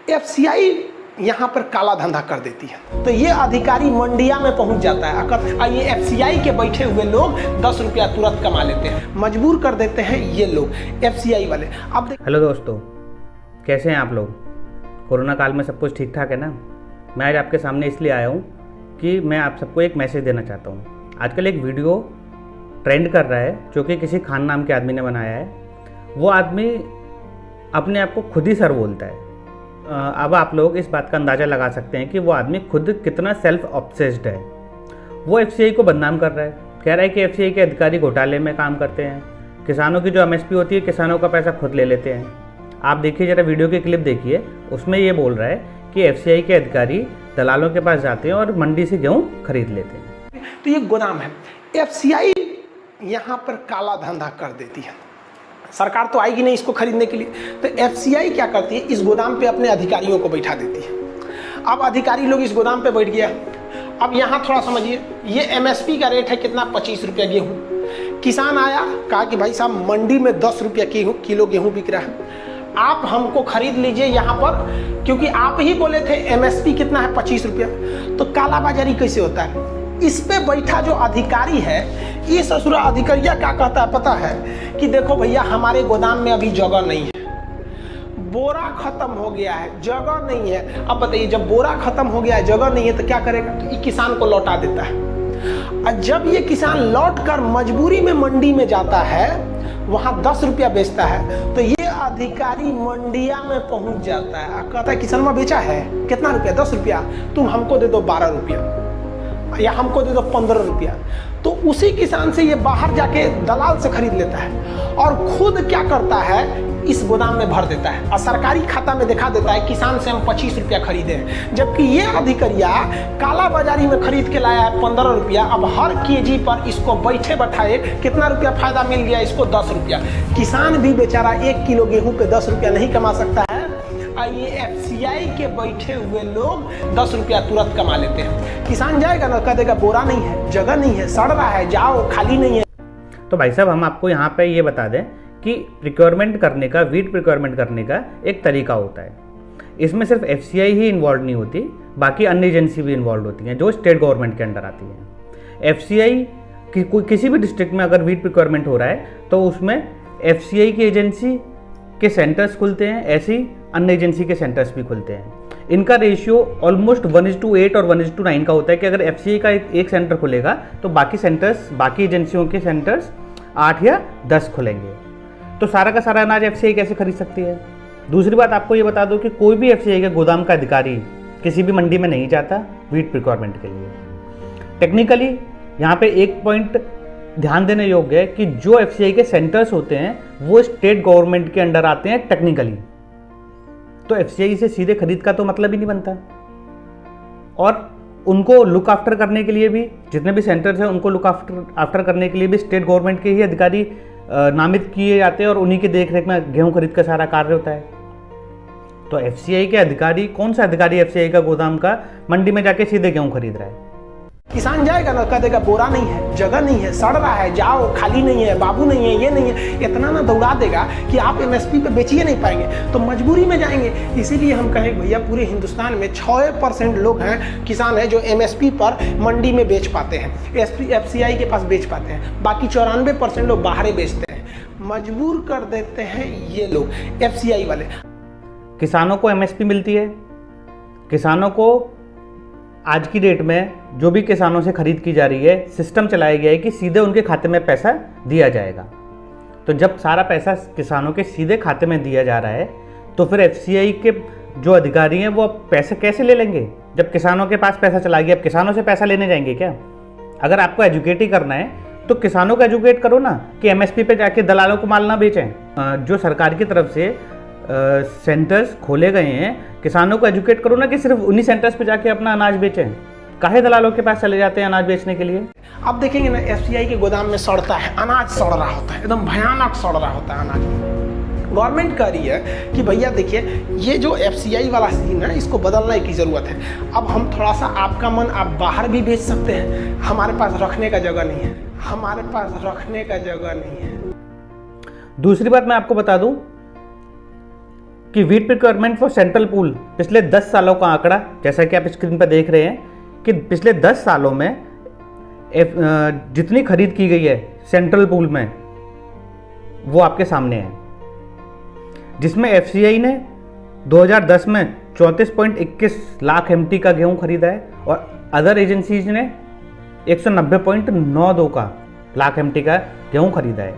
FCI यहाँ पर काला धंधा कर देती है। तो ये अधिकारी मंडिया में पहुंच जाता है और ये एफसीआई के बैठे हुए लोग 10 रुपया तुरंत कमा लेते हैं, मजबूर कर देते हैं ये लोग एफसीआई वाले। अब हेलो दोस्तों, कैसे हैं आप लोग? कोरोना काल में सब कुछ ठीक ठाक है ना? मैं आज आपके सामने इसलिए आया हूँ कि मैं आप सबको एक मैसेज देना चाहता हूँ। आजकल एक वीडियो ट्रेंड कर रहा है जो कि किसी खान नाम के आदमी ने बनाया है। वो आदमी अपने आप को खुद ही सर बोलता है। अब आप लोग इस बात का अंदाज़ा लगा सकते हैं कि वो आदमी खुद कितना सेल्फ ऑब्सेस्ड है। वो एफसीआई को बदनाम कर रहा है, कह रहा है कि एफसीआई के अधिकारी घोटाले में काम करते हैं, किसानों की जो एमएसपी होती है किसानों का पैसा खुद ले लेते हैं। आप देखिए, ज़रा वीडियो की क्लिप देखिए, उसमें ये बोल रहा है कि एफसीआई के अधिकारी दलालों के पास जाते हैं और मंडी से गेहूँ खरीद लेते हैं। तो ये गोदाम है, एफसीआई यहाँ पर काला धंधा कर देती है। सरकार तो आएगी नहीं इसको खरीदने के लिए, तो एफसीआई क्या करती है, इस गोदाम पे अपने अधिकारियों को बैठा देती है। अब अधिकारी लोग इस गोदाम पे बैठ गया। अब यहाँ थोड़ा समझिए, ये एमएसपी का रेट है कितना, 25 रुपया गेहूँ। किसान आया, कहा कि भाई साहब मंडी में 10 रुपया किलो गेहूँ बिक रहा है, आप हमको खरीद लीजिए यहाँ पर, क्योंकि आप ही बोले थे एमएसपी कितना है, 25 रुपया। तो कालाबाजारी कैसे होता है? इस पे बैठा जो अधिकारी है, ये ससुरा अधिकारिया क्या कहता है पता है कि देखो भैया हमारे गोदाम में अभी जगह नहीं है, बोरा खत्म हो गया है, जगह नहीं है। अब बताइए, जब बोरा खत्म हो गया है, जगह नहीं है, तो क्या करेगा? तो ये किसान को लौटा देता है। और जब ये किसान लौट कर मजबूरी में मंडी में जाता है, वहां 10 रुपया बेचता है, तो ये अधिकारी मंडिया में पहुंच जाता है, कहता है किसनवा बेचा है कितना रुपया, 10 रुपया, तुम हमको दे दो 12 रुपया या हमको दे दो 15 रुपया। तो उसी किसान से ये बाहर जाके दलाल से खरीद लेता है और खुद क्या करता है, इस गोदाम में भर देता है और सरकारी खाता में दिखा देता है किसान से हम 25 रुपया खरीदे हैं, जबकि ये अधिकारिया काला बाजारी में खरीद के लाया है 15 रुपया। अब हर केजी पर इसको बैठे बैठाए कितना रुपया फायदा मिल गया इसको, 10 रुपया। किसान भी बेचारा 1 किलो गेहूं पे 10 रुपया नहीं कमा सकता है, ये एफसीआई के बैठे हुए लोग 10 रुपया तुरंत कमा लेते हैं। किसान जाएगा ना, कह देगा बोरा नहीं है, जगह नहीं है, सड़ रहा है, जाओ खाली नहीं है। तो भाई साहब, हम आपको यहाँ पे ये बता दें कि प्रिक्योरमेंट करने का, वीट प्रिक्योरमेंट करने का एक तरीका होता है। इसमें सिर्फ एफसीआई ही इन्वॉल्व नहीं होती, बाकी अन्य एजेंसी भी इन्वॉल्व होती हैं जो स्टेट गवर्नमेंट के अंडर आती हैं। एफसीआई किसी भी डिस्ट्रिक्ट में अगर वीट प्रिक्योरमेंट हो रहा है तो उसमें एफसीआई की एजेंसी के सेंटर्स खुलते हैं, ऐसी अन्य एजेंसी के सेंटर्स भी खुलते हैं। इनका रेशियो ऑलमोस्ट 1:8 और 1:9 का होता है कि अगर एफसीआई का एक सेंटर खुलेगा तो बाकी सेंटर्स, बाकी एजेंसियों के सेंटर्स 8 या 10 खुलेंगे। तो सारा का सारा अनाज एफसीआई कैसे खरीद सकती है? दूसरी बात आपको ये बता दो कि कोई भी एफसीआई के गोदाम का अधिकारी किसी भी मंडी में नहीं जाता वीट प्रिक्योरमेंट के लिए। टेक्निकली यहाँ पे एक पॉइंट ध्यान देने योग्य है कि जो एफसीआई के सेंटर्स होते हैं वो स्टेट गवर्नमेंट के अंडर आते हैं टेक्निकली, तो एफसीआई से सीधे खरीद का तो मतलब ही नहीं बनता। और उनको लुक आफ्टर करने के लिए भी, जितने भी सेंटर्स हैं उनको लुक आफ्टर करने के लिए भी स्टेट गवर्नमेंट के ही अधिकारी नामित किए जाते हैं और उन्हीं की देखरेख में गेहूं खरीद का सारा कार्य होता है। तो एफसीआई के अधिकारी, कौन सा अधिकारी एफसीआई का गोदाम का मंडी में जाके सीधे गेहूं खरीद रहा है? किसान जाएगा ना, कह देगा बोरा नहीं है, जगह नहीं है, सड़ रहा है, जाओ खाली नहीं है, बाबू नहीं है, ये नहीं है, इतना ना दौड़ा देगा कि आप एमएसपी पे बेचिए नहीं पाएंगे, तो मजबूरी में जाएंगे। इसीलिए हम कहें भैया पूरे हिंदुस्तान में 6% लोग हैं, किसान हैं जो एमएसपी पर मंडी में बेच पाते हैं, एफसीआई के पास बेच पाते हैं, बाकी 94% लोग बाहर बेचते हैं। मजबूर कर देते हैं ये लोग एफसीआई वाले। किसानों को एमएसपी मिलती है, किसानों को आज की डेट में जो भी किसानों से खरीद की जा रही है, सिस्टम चलाया गया है कि सीधे उनके खाते में पैसा दिया जाएगा। तो जब सारा पैसा किसानों के सीधे खाते में दिया जा रहा है, तो फिर एफसीआई के जो अधिकारी हैं वो पैसे कैसे ले लेंगे? जब किसानों के पास पैसा चला गया, अब किसानों से पैसा लेने जाएंगे क्या? अगर आपको एजुकेट ही करना है तो किसानों को एजुकेट करो ना, कि एमएसपी पे जाके दलालों को माल ना बेचें। जो सरकार की तरफ से सेंटर्स खोले गए हैं, किसानों को एजुकेट करो ना कि सिर्फ उन्हीं सेंटर्स पे जाके अपना अनाज बेचें। काहे दलालों के पास चले जाते हैं अनाज बेचने के लिए? आप देखेंगे ना, एफसीआई के गोदाम में सड़ता है अनाज, सड़ रहा होता है, एकदम भयानक सड़ रहा होता है अनाज। गवर्नमेंट कह रही है कि भैया देखिए, ये जो एफसीआई वाला सीन है इसको बदलने की ज़रूरत है। अब हम थोड़ा सा, आपका मन, आप बाहर भी बेच सकते हैं, हमारे पास रखने का जगह नहीं है, हमारे पास रखने का जगह नहीं है। दूसरी बात मैं आपको बता दूं, कि wheat procurement for central pool पिछले 10 सालों का आंकड़ा, जैसा कि आप स्क्रीन पर देख रहे हैं कि पिछले 10 सालों में जितनी खरीद की गई है सेंट्रल पूल में वो आपके सामने है, जिसमें एफसीआई ने 2010 में 34.21 लाख एमटी का गेहूं खरीदा है और अदर एजेंसीज ने 190.92 का लाख एमटी का गेहूं खरीदा है।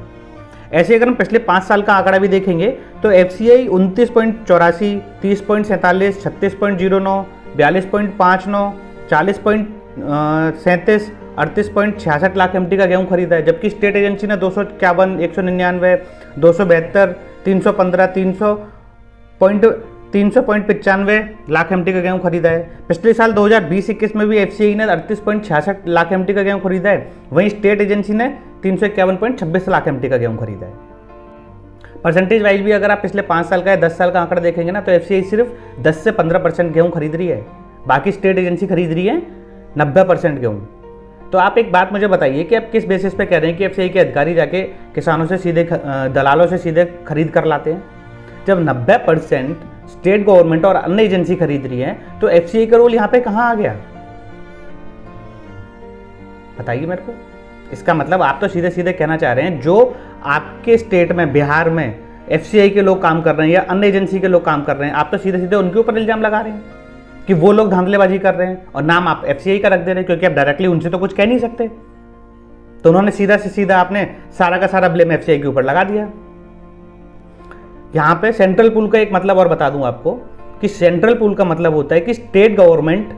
ऐसे अगर हम पिछले 5 साल का आंकड़ा भी देखेंगे तो एफसीआई 29.84, 30.47, 36.09, 42.59, 40.37, 38.66 लाख एमटी का गेहूं खरीदा है, जबकि स्टेट एजेंसी ने 251, 199, 272, 315, 300.95 लाख एमटी का गेहूं खरीदा है। पिछले साल 2020-21 में भी एफसीआई ने 38.66 लाख एमटी का गेहूं खरीदा है, वहीं स्टेट एजेंसी ने 351.26 लाख एमटी का गेहूं खरीदा है। परसेंटेज वाइज भी अगर आप पिछले 5 साल का या 10 साल का आंकड़ा देखेंगे ना तो एफसीआई सिर्फ 10 से 15% गेहूं खरीद रही है, बाकी स्टेट एजेंसी खरीद रही है 90% गेहूं। तो आप एक बात मुझे बताइए कि आप किस बेसिस पे कह रहे हैं कि एफसीआई के अधिकारी जाके किसानों से सीधे, दलालों से सीधे खरीद कर लाते हैं, जब 90% स्टेट गवर्नमेंट और अन्य एजेंसी खरीद रही है तो एफसीआई का रोल यहां पे कहां आ गया? बताइए मेरे को। इसका मतलब आप तो सीधे सीधे कहना चाह रहे हैं जो आपके स्टेट में, बिहार में एफसीआई के लोग काम कर रहे हैं या अन्य एजेंसी के लोग काम कर रहे हैं, आप तो सीधे सीधे उनके ऊपर इल्जाम लगा रहे हैं कि वो लोग धांधलेबाजी कर रहे हैं और नाम आप एफसीआई का रख दे रहे हैं, क्योंकि आप डायरेक्टली उनसे तो कुछ कह नहीं सकते। तो उन्होंने सीधा से सीधा आपने सारा का सारा ब्लेम एफसीआई के ऊपर लगा दिया। यहां पे सेंट्रल पूल का एक मतलब और बता दूं आपको कि सेंट्रल पूल का मतलब होता है कि स्टेट गवर्नमेंट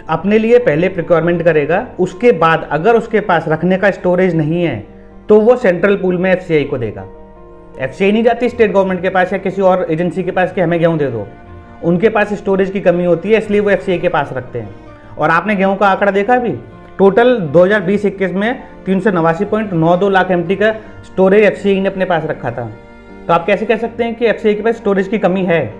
अपने लिए पहले प्रिक्योरमेंट करेगा, उसके बाद अगर उसके पास रखने का स्टोरेज नहीं है तो वो सेंट्रल पूल में एफसीआई को देगा। एफसीआई नहीं जाती स्टेट गवर्नमेंट के पास या किसी और एजेंसी के पास कि हमें गेहूं दे दो, उनके पास स्टोरेज की कमी होती है, इसलिए वो एफसीआई के पास रखते हैं। और आपने गेहूं का आंकड़ा देखा भी, टोटल 2020-21 में 389.92 लाख एमटी का स्टोरेज एफसीआई ने अपने पास रखा था। तो आप कैसे कह सकते हैं कि एफसीआई के पास स्टोरेज की कमी है?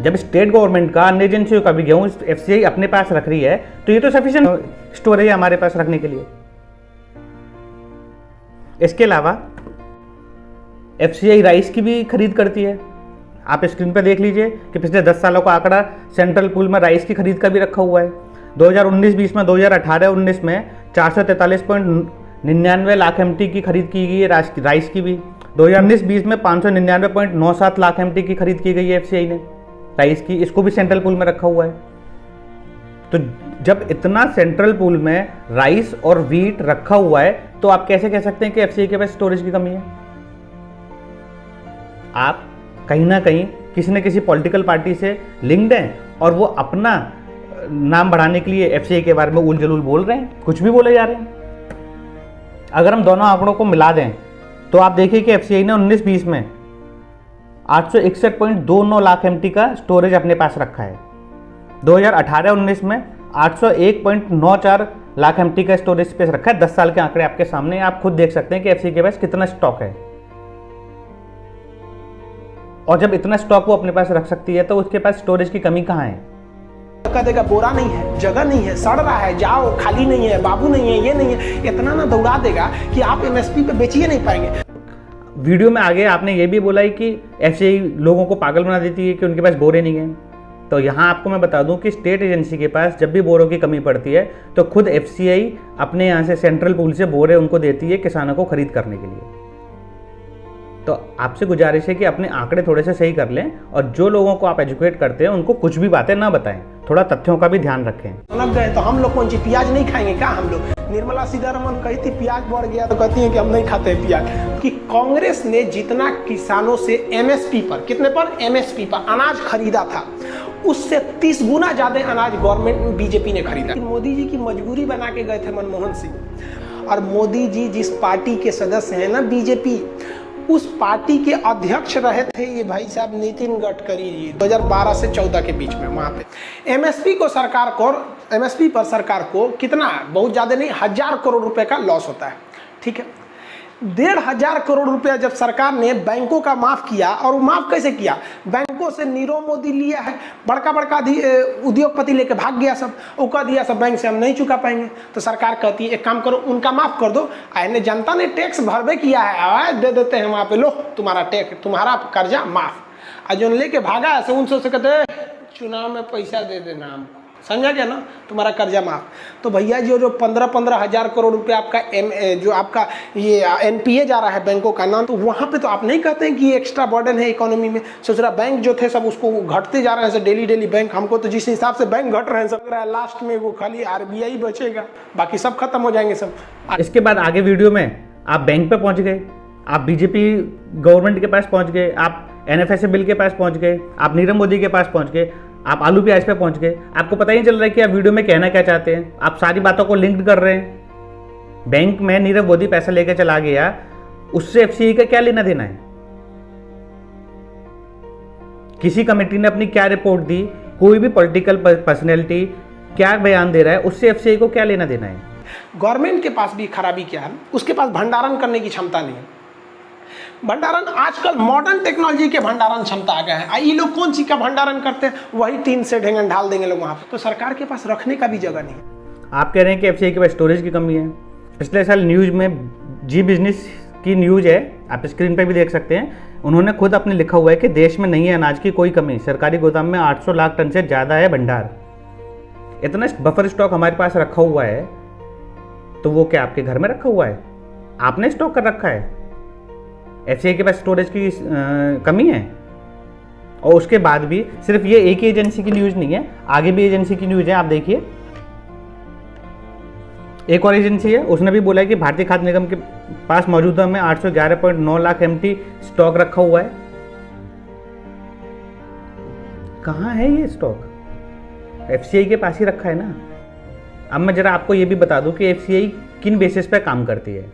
जब स्टेट गवर्नमेंट का, अन्य एजेंसियों का भी गेहूं एफसीआई अपने पास रख रही है तो ये तो सफिशिएंट स्टोरेज है हमारे पास रखने के लिए। इसके अलावा एफसीआई राइस की भी खरीद करती है। आप स्क्रीन पर देख लीजिए कि पिछले 10 सालों का आंकड़ा सेंट्रल पूल में राइस की खरीद का भी रखा हुआ है। 2019-20 में, 2018-19 में 443.99 लाख एमटी की खरीद की गई है राइस की भी। 2019-20 में 599.97 लाख एमटी की खरीद की गई है एफसीआई ने राइस की, इसको भी सेंट्रल पूल में रखा हुआ है। तो जब इतना सेंट्रल पूल में राइस और वीट रखा हुआ है तो आप कैसे कह सकते हैं कि एफसीआई के पास स्टोरेज की कमी है? आप कहीं ना कहीं किसी न किसी पॉलिटिकल पार्टी से लिंक्ड हैं और वो अपना नाम बढ़ाने के लिए एफसीआई के बारे में उल जलूल बोल रहे हैं, कुछ भी बोले जा रहे हैं। अगर हम दोनों आंकड़ों को मिला दें तो आप देखिए कि एफसीआई ने 19-20 में 861.29 लाख एमटी का स्टोरेज अपने पास रखा है। 2018-19 में 801.94 लाख एमटी का स्टोरेज स्पेस रखा है। 10 साल के आंकड़े आपके सामने, आप खुद देख सकते हैं कि एफसीआई के पास कितना स्टॉक है। और जब इतना स्टॉक वो अपने पास रख सकती है तो उसके पास स्टोरेज की कमी कहां है? कह देगा बोरा नहीं है, जगह नहीं है, सड़ रहा है, जाओ, खाली नहीं है, बाबू नहीं है, ये नहीं है, इतना ना दौड़ा देगा कि आप एमएसपी पे बेचिए नहीं पाएंगे। वीडियो में आगे आपने ये भी बोला है कि एफसीआई लोगों को पागल बना देती है कि उनके पास बोरे नहीं हैं। तो यहाँ आपको मैं बता दूं कि स्टेट एजेंसी के पास जब भी बोरों की कमी पड़ती है तो खुद एफसीआई अपने यहाँ से सेंट्रल पूल से बोरे उनको देती है किसानों को खरीद करने के लिए। तो आपसे गुजारिश है कि अपने आंकड़े थोड़े से सही कर लें और जो लोगों को आप एजुकेट करते हैं उनको कुछ भी बातें ना बताएं, थोड़ा तथ्यों का भी ध्यान रखें। लग गए तो हम लोग कौन सी प्याज नहीं खाएंगे क्या? हम लोग, निर्मला सीतारमण कही थी प्याज बढ़ गया तो कहती है कि हम नहीं खाते प्याज। कि कांग्रेस ने जितना किसानों से एमएसपी पर, कितने पर? एमएसपी पर अनाज खरीदा था, उससे 30 गुना ज्यादा अनाज गवर्नमेंट बीजेपी ने खरीदा। मोदी जी की मजबूरी बना के गए थे मनमोहन सिंह। और मोदी जी जिस पार्टी के सदस्य हैं ना, बीजेपी, उस पार्टी के अध्यक्ष रहे थे ये भाई साहब नितिन गडकरी जी 2012 से 14 के बीच में। वहाँ पे एमएसपी पर सरकार को कितना, बहुत ज़्यादा नहीं, 1000 करोड़ रुपए का लॉस होता है। ठीक है, 1500 करोड़ रुपया जब सरकार ने बैंकों का माफ़ किया, और वो माफ़ कैसे किया? बैंकों से नीरव मोदी लिया है, बड़का बड़का उद्योगपति लेके भाग गया सब, वो कह दिया सब बैंक से हम नहीं चुका पाएंगे। तो सरकार कहती है एक काम करो, उनका माफ़ कर दो, आने जनता ने टैक्स भरबे किया है, दे देते हैं वहाँ पे, लो तुम्हारा टैक्स, तुम्हारा कर्जा माफ़। और जो लेके भागा है उनसे से कहते हैं चुनाव में पैसा दे देना हमको, समझा गया ना, तुम्हारा कर्जा माफ। तो भैया जो 15-15 हज़ार करोड़ रुपए आपका जो आपका ये एनपीए जा रहा है बैंकों का नाम, तो वहाँ पे तो आप नहीं कहते हैं कि ये एक्स्ट्रा बर्डन है इकोनॉमी में। सोच रहा बैंक जो थे सब उसको घटते जा रहे हैं डेली बैंक, हमको तो जिस हिसाब से बैंक घट रहे हैं सब रहा है लास्ट में वो खाली आरबीआई बचेगा, बाकी सब खत्म हो जाएंगे सब। इसके बाद आगे वीडियो में आप बैंक पे पहुंच गए, आप बीजेपी गवर्नमेंट के पास पहुंच गए, आप एनएफएसए बिल के पास पहुंच गए, आप नीरव मोदी के पास पहुंच गए, आप आलू प्याज पे पहुंच गए। आपको पता ही नहीं चल रहा है कि आप वीडियो में कहना क्या चाहते हैं, आप सारी बातों को लिंक कर रहे हैं। बैंक में नीरव मोदी पैसा लेके चला गया, उससे एफसीआई का क्या लेना देना है? किसी कमेटी ने अपनी क्या रिपोर्ट दी, कोई भी पॉलिटिकल पर्सनैलिटी क्या बयान दे रहा है, उससे एफसीआई को क्या लेना देना है? गवर्नमेंट के पास भी खराबी क्या है, उसके पास भंडारण करने की क्षमता नहीं है। भंडारण आजकल मॉडर्न टेक्नोलॉजी के भंडारण क्षमता आ गया है। ये लोग कौन सी का भंडारण करते हैं, वही टीन से ढेंगन ढाल देंगे लोग वहाँ पे, तो सरकार के पास रखने का भी जगह नहीं है। आप कह रहे हैं कि एफसीआई के पास स्टोरेज की कमी है। पिछले साल न्यूज़ में जी बिजनेस की न्यूज़ है, आप स्क्रीन पर भी देख सकते हैं, उन्होंने खुद अपने लिखा हुआ है कि देश में नहीं है अनाज की कोई कमी, सरकारी गोदाम में 800 लाख टन से ज़्यादा है भंडार। इतना बफर स्टॉक हमारे पास रखा हुआ है, तो वो क्या आपके घर में रखा हुआ है? आपने स्टॉक कर रखा है? एफसीआई के पास स्टोरेज की कमी है? और उसके बाद भी सिर्फ ये एक ही एजेंसी की न्यूज़ नहीं है, आगे भी एजेंसी की न्यूज़ है। आप देखिए, एक और एजेंसी है, उसने भी बोला है कि भारतीय खाद्य निगम के पास मौजूदा में 811.9 लाख एमटी स्टॉक रखा हुआ है। कहाँ है ये स्टॉक? एफसीआई के पास ही रखा है ना। अब मैं जरा आपको ये भी बता दूं कि एफसीआई किन बेसिस पे काम करती है।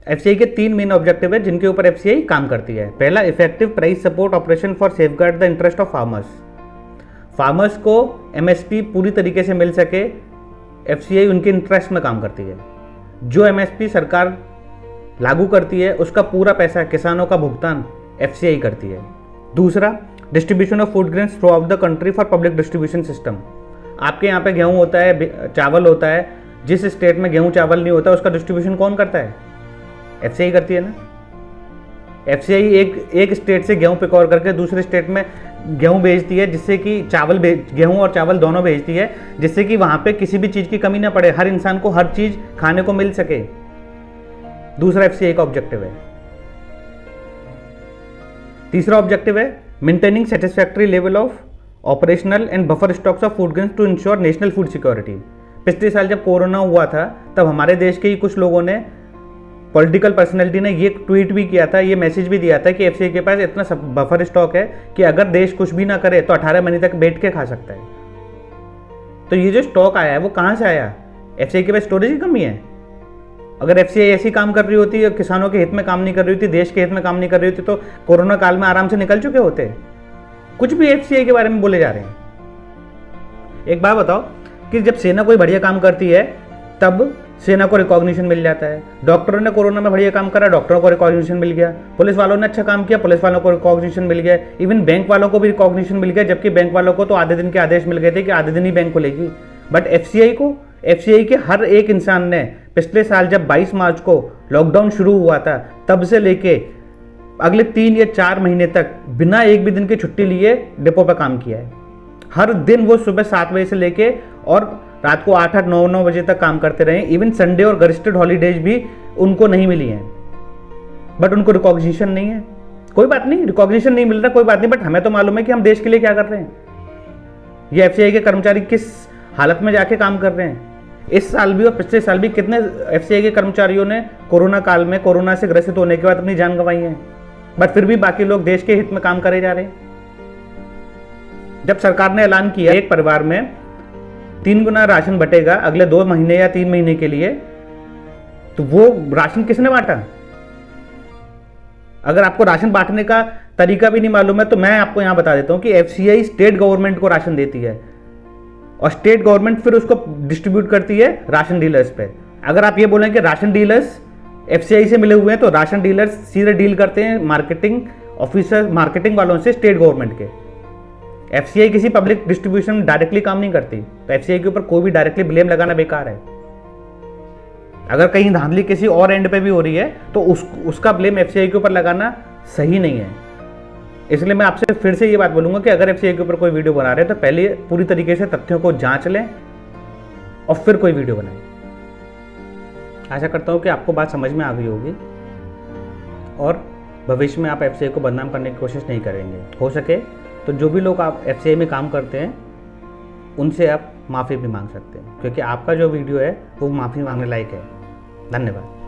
एफसीआई के 3 मेन ऑब्जेक्टिव है जिनके ऊपर एफसीआई काम करती है। पहला, effective price support operation for safeguard the interest of farmers. Farmers को एमएसपी पूरी तरीके से मिल सके, एफसीआई उनके इंटरेस्ट में काम करती है। जो एमएसपी सरकार लागू करती है उसका पूरा पैसा किसानों का भुगतान एफसीआई करती है। दूसरा, distribution of food grains through out the country for public distribution system. आपके यहाँ पे गेहूँ होता है, चावल होता है, जिस स्टेट में गेहूँ चावल नहीं होता उसका डिस्ट्रीब्यूशन कौन करता है? एफसीआई करती है ना। एफसीआई एक स्टेट से गेहूँ पिकौर करके दूसरे स्टेट में गेहूँ भेजती है, जिससे कि गेहूँ और चावल दोनों भेजती है, जिससे कि वहाँ पे किसी भी चीज़ की कमी ना पड़े, हर इंसान को हर चीज़ खाने को मिल सके। दूसरा एफसीआई का ऑब्जेक्टिव है। तीसरा ऑब्जेक्टिव है maintaining satisfactory level of operational and buffer stocks of food grains to ensure national food security. पिछले साल जब कोरोना हुआ था तब हमारे देश के ही कुछ लोगों ने, पॉलिटिकल पर्सनैलिटी ने ये ट्वीट भी किया था, ये मैसेज भी दिया था कि एफसीआई के पास इतना सब बफर स्टॉक है कि अगर देश कुछ भी ना करे तो 18 महीने तक बैठ के खा सकता है। तो ये जो स्टॉक आया है वो कहाँ से आया? एफसीआई के पास स्टोरेज की कमी है? अगर एफसीआई ऐसी काम कर रही होती है, किसानों के हित में काम नहीं कर रही होती, देश के हित में काम नहीं कर रही होती, तो कोरोना काल में आराम से निकल चुके होते। कुछ भी एफसीआई के बारे में बोले जा रहे हैं। एक बात बताओ कि जब सेना कोई बढ़िया काम करती है तब सेना को रिकॉग्निशन मिल जाता है। डॉक्टरों ने कोरोना में बढ़िया काम करा, डॉक्टरों को रिकॉग्निशन मिल गया। पुलिस वालों ने अच्छा काम किया, पुलिस वालों को रिकॉग्निशन मिल गया। इवन बैंक वालों को भी रिकॉग्निशन मिल गया, जबकि बैंक वालों को तो आधे दिन के आदेश मिल गए थे कि आधे दिन ही बैंक खुलेगी। बट एफसीआई के हर एक इंसान ने पिछले साल जब 22 मार्च को लॉकडाउन शुरू हुआ था तब से लेके अगले 3 या 4 महीने तक बिना एक भी दिन की छुट्टी लिए डिपो पर काम किया है। हर दिन वो सुबह 7 बजे से लेके और रात को 8-8, 9-9 बजे तक काम करते रहे। इवन संडे और गस्टेड हॉलीडेज भी उनको नहीं मिली हैं, बट उनको रिकॉग्निशन नहीं है। कोई बात नहीं, रिकॉग्निशन नहीं मिल रहा, कोई बात नहीं, बट हमें तो मालूम है कि हम देश के लिए क्या कर रहे हैं। ये एफसीआई के कर्मचारी किस हालत में जाके काम कर रहे हैं। इस साल भी और पिछले साल भी कितने एफसीआई के कर्मचारियों ने कोरोना काल में कोरोना से ग्रसित होने के बाद अपनी जान गंवाई है, बट फिर भी बाकी लोग देश के हित में काम करे जा रहे हैं। जब सरकार ने ऐलान किया एक परिवार में 3 गुना राशन बटेगा अगले 2 महीने या 3 महीने के लिए, तो वो राशन किसने बांटा? अगर आपको राशन बांटने का तरीका भी नहीं मालूम है तो मैं आपको यहां बता देता हूं कि एफसीआई स्टेट गवर्नमेंट को राशन देती है और स्टेट गवर्नमेंट फिर उसको डिस्ट्रीब्यूट करती है राशन डीलर्स पे। अगर आप ये बोलें कि राशन डीलर्स एफसीआई से मिले हुए हैं, तो राशन डीलर्स सीधे डील करते हैं मार्केटिंग ऑफिसर, मार्केटिंग वालों से स्टेट गवर्नमेंट के। एफसीआई किसी पब्लिक डिस्ट्रीब्यूशन में डायरेक्टली काम नहीं करती, तो एफसीआई के ऊपर कोई भी डायरेक्टली ब्लेम लगाना बेकार है। अगर कहीं धांधली किसी और एंड पे भी हो रही है तो उसका ब्लेम एफसीआई के ऊपर लगाना सही नहीं है। इसलिए मैं आपसे फिर से ये बात बोलूँगा कि अगर एफसीआई के ऊपर कोई वीडियो बना रहे हैं तो पहले पूरी तरीके से तथ्यों को जांच लें और फिर कोई वीडियो बनाएं। आशा करता हूँ कि आपको बात समझ में आ गई होगी और भविष्य में आप एफसीआई को बदनाम करने की कोशिश नहीं करेंगे। हो सके तो जो भी लोग आप एफसीआई में काम करते हैं उनसे आप माफ़ी भी मांग सकते हैं, क्योंकि आपका जो वीडियो है वो माफ़ी मांगने लायक है। धन्यवाद।